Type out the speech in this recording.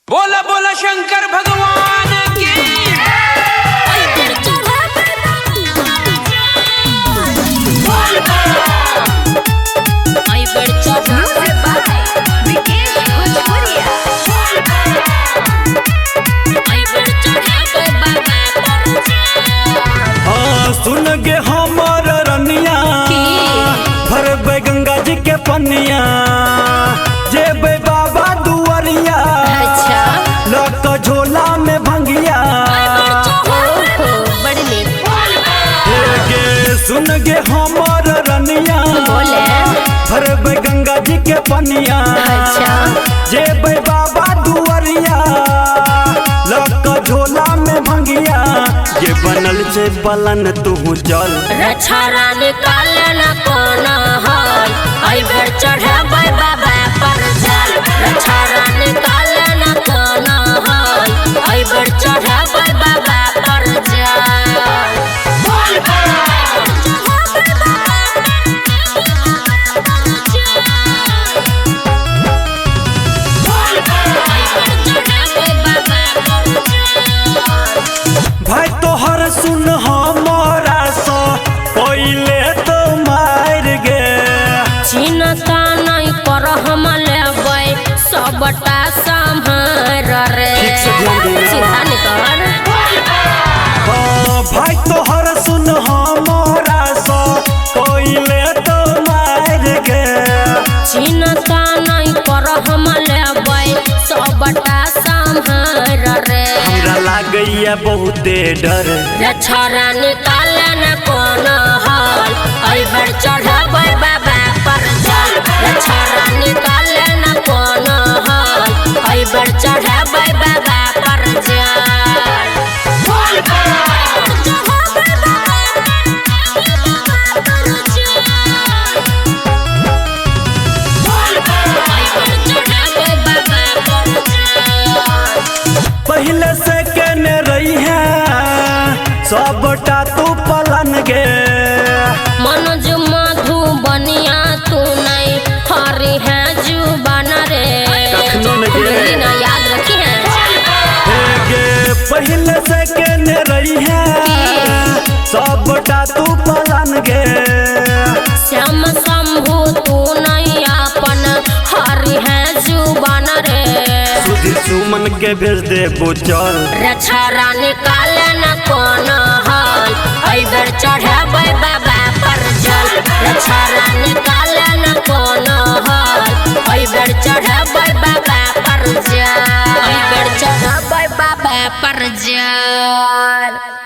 बोला बोला शंकर भगवान की। सुन गे हमर रनिया भरबे गंगा जी के पनिया जेबे बाबा दुआरिया लक झोला में भंगिया गे सुन गे हमर रनिया भरबे गंगा जी के पनिया जेबे बाबा दुआरिया लक झोला में भंगिया ये बनल से बलन तू चल रछारा निकाल न कोना हाल आई भर चढ़ाबै बाबा पर जल रछारा निकाल न कोना हाल आई भर चढ़ाबै बाबा पर जल भाई तोहर सुन हमारा सो पहले तो मार गे चिन्ता नहीं कर हम लेबै सबटा संभार रे चिंता नहीं कर भाई तोहर सुन हमारा सो पहले तो मार गे चिन्ता नहीं कर हम लेबै सबटा संभार रे हमरा लागैया बहुते डर रछारा निकाल न कोना हाल आई भर चढ़ाबै बाबा पर जल रछारा निकाल न कोना हाल आई भर चढ़ाबै बाबा पर पहले से केने रही है सबटा तू पलन गे मनोज मधु बनिया तू नहीं हरी है जुबान रे ना याद रखी है गे पहले से केने रही है सबटा तू पलन गे श्याम शंभु तू नहीं अपन हरी है जुबान रे सुधीर सुमन के भेज दे बुचल रछारा निकाल न कोना हाल आई बेर चढ़ाबै बाबा पर जल रछारा निकाल न कोना हाल आई बेर चढ़ाबै बाबा पर जल आई बेर चढ़ाबै बाबा पर जल।